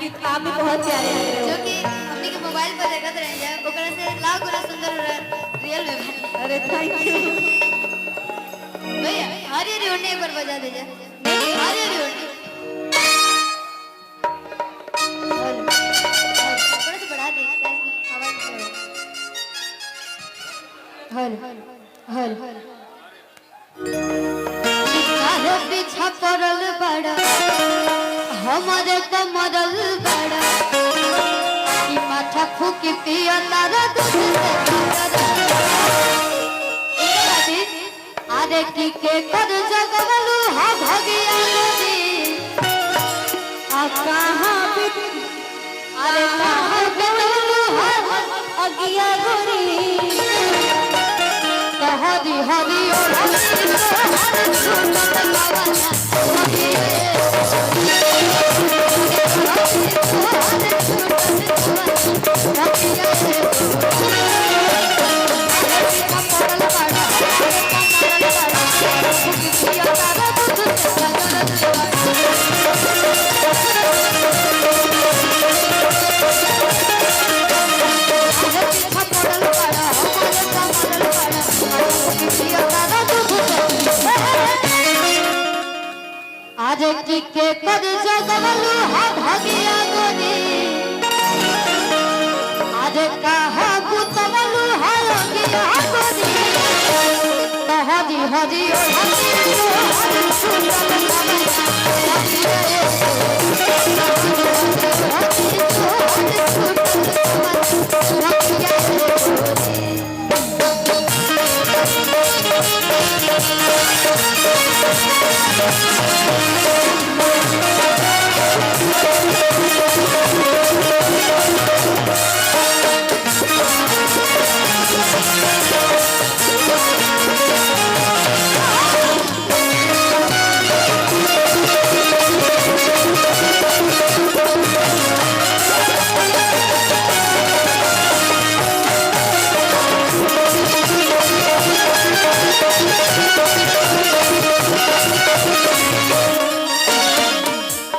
गीत आप भी बहुत प्यारे लग रहे हो। जो कि हमने के मोबाइल पर देखत रही है ओकरा से लाख गुना सुंदर रियल में बनी। अरे थैंक यू भैया हरी हरी होने एक बार बजा दे जा। नहीं हरी हरी होने थोड़ा सा बढ़ा दे आवाज हल हल काहे पीछा पड़ल बड़ा हमारे कमरल बड़ा कि माथा फूकी पिया तारा दूध से अरे की के कर जगवलू हा भगिया नदी आ कहां बिक अरे कहां बिकलू हा अगिया गोरी हरी हरी और हरी हरी सुंदर लवना आज की के कर जगवलू हा भगिया गोरी आज कहा गुतवलू हा लगिया गोरी हरी हरी हरी सुंदर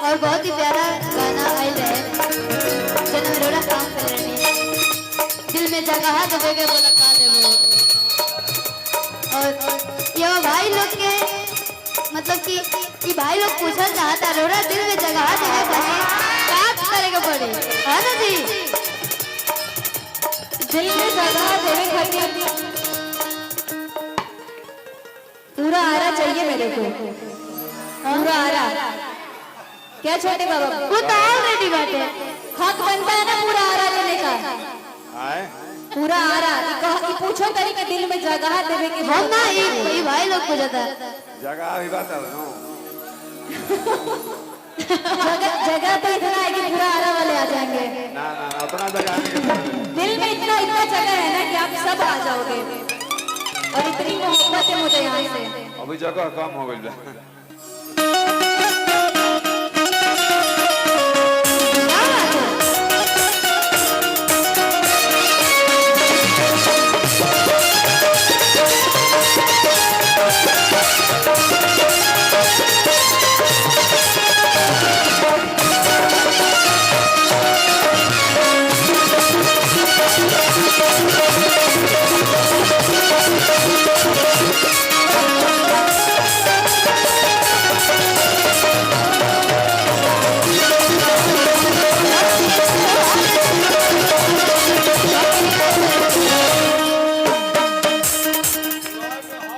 और बहुत ही प्यारा गाना आयल है जन मेरा काम कर रही दिल में जगह दबे के बोला का देबो और ये भाई लोग के मतलब कि ये भाई लोग पूछा चाहता रोरा दिल में जगह देवे बने क्या करेगा पड़े है ना जी दिल में जगह देने खातिर पूरा आरा चाहिए मेरे को, पूरा आरा। क्या छोटे बाबा वो तो ऑलरेडी बात है हक बनता है ना पूरा आरा लेने का। आए पूरा आरा कि पूछो तरी के दिल में जगह देवे के हम ना ये भाई लोग को जाता जगह भी बात है नो जगह तो इतना है कि पूरा आरा वाले आ जाएंगे। ना ना ना उतना जगह नहीं दिल में इतना इतना जगह है ना कि आप सब आ जाओगे और इतनी मोहब्बत है मुझे यहाँ से। अभी जगह कम हो गई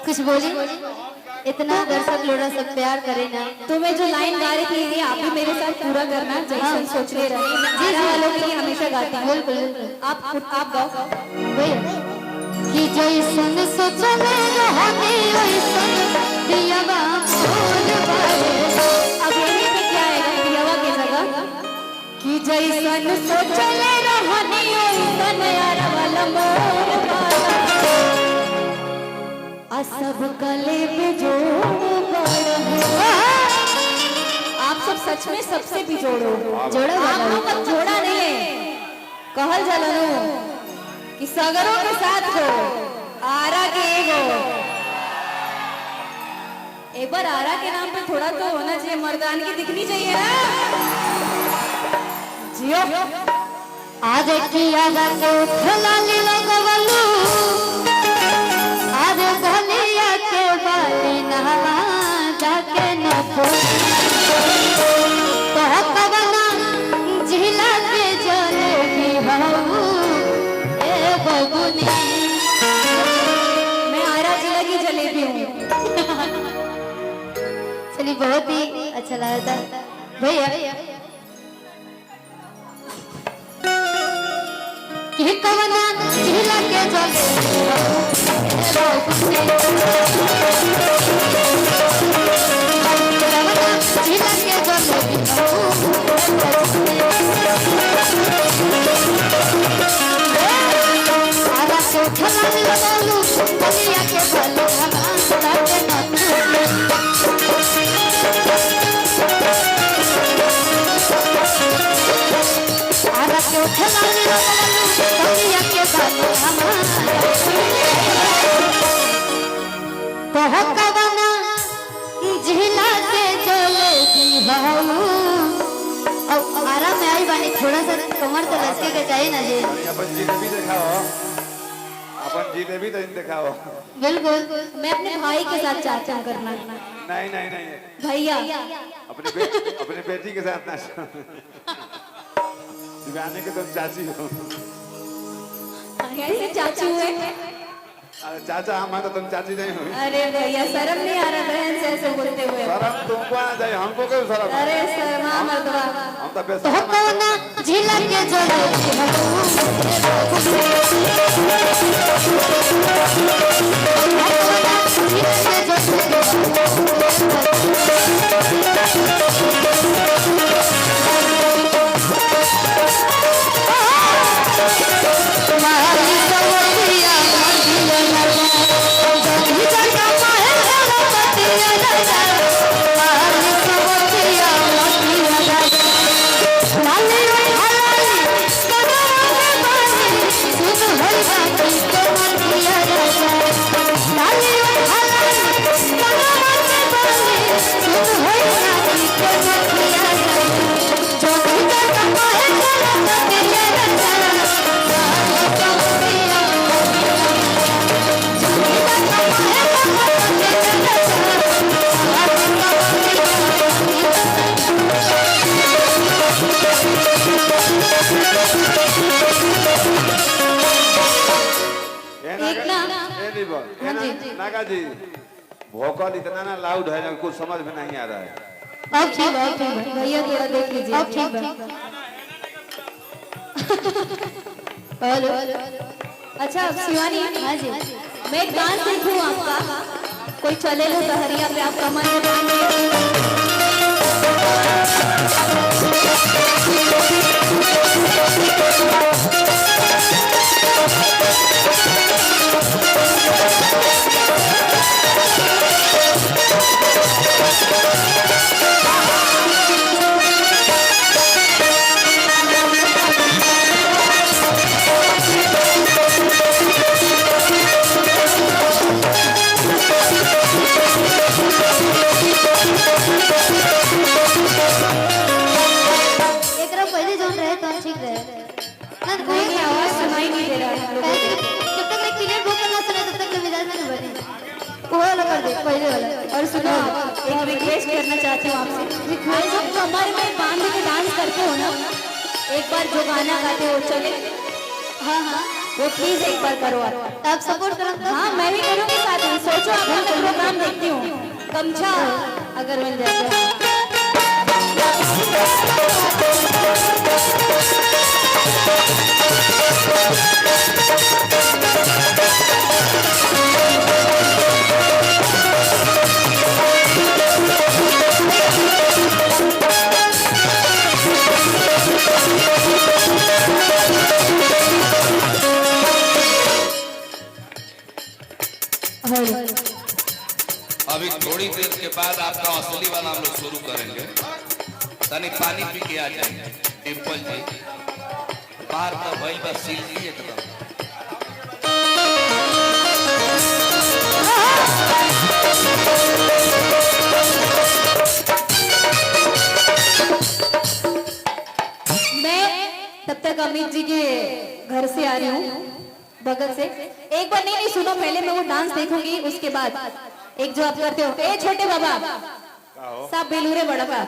कुछ बोली इतना दर्शक लोड़ा सब प्यार करे ना तुम्हें जो लाइन गा रही थी आप भी मेरे साथ पूरा करना जैसन सोचते रहे। जी जी वालों के लिए हमेशा गाती हूँ। बिल्कुल आप गाओ भैया कि जैसन सोचले रहनी वैसन दियावा फूल बारे अब यही पे क्या आएगा दियावा की जगह कि जैसन सोचले रहनी वैसन यार वाला मोर वाला आ सब गले पे जोड़ बड़ आप सब सच में सबसे भी जोड़ो जोड़ा आप लोग का जोड़ा नहीं है कहल जलनो कि सगरों के साथ हो आरा के एगो एक बार आरा के नाम पे थोड़ा तो होना चाहिए, मर्दानगी दिखनी चाहिए ना। आज किया जाके खलाली लगवलू आज भलिया के बाली नहवा जाके न कहकवना झिला के जलेबी हऊ ए बबुनी मैं आरा जिला की जलेबी हूँ। चलिए बहुत ही अच्छा लगा था भैया कि कवना झिला के जलेबी थोड़ा सा कमर तो लचके के चाहिए ना जी। अपन जिलेबी दिखाओ, अपन जिलेबी तो दिखाओ। बिल्कुल मैं अपने भाई के साथ चाचा करना। नहीं नहीं नहीं भैया अपने बेटी के साथ ना दिवाने के तुम चाची हो। कैसे चाचू है? अरे चाचा हम तो तुम चाची नहीं हो। अरे भैया शर्म नहीं आ रहा बहन से ऐसे बोलते हुए? शर्म तुमको आ जाए, हमको क्यों शर्म? अरे शर्मा मर्दवा। हम तो तो बेशरम कौना झिला के नागा जी भोकल इतना ना लाउड है ना कुछ समझ में नहीं आ रहा है। अब ठीक है भैया थोड़ा देख लीजिए। अब ठीक है। हेलो अच्छा अब शिवानी, हाँ जी मैं एक डांस देखूं आपका, कोई चले लो सहरिया पे आप कमर और सुनो एक रिक्वेस्ट करना चाहती हूँ आपसे। मैं जब कमर में बांध के डांस करते हो ना, एक बार जो गाना गाते हो चले, हाँ हाँ वो प्लीज एक बार करो आप। आप सपोर्ट करो। हाँ मैं भी करूँगी साथ में। सोचो आपका प्रोग्राम देखती हूँ, गमछा अगर मिल जाए अभी थोड़ी देर के बाद आपका असली वाला हम लोग शुरू करेंगे। तनी पानी पी के आ जाएंगे। टेम्पल जी बाहर का भइल बा सिल्की एकदम। मैं तब तक अमित जी के घर से आ रही हूँ बगल से। एक बार नहीं सुनो, पहले मैं वो डांस देखूंगी, उसके बाद एक जो आप करते हो, ए छोटे बाबा का हो साहब बेलूरे बड़ा बा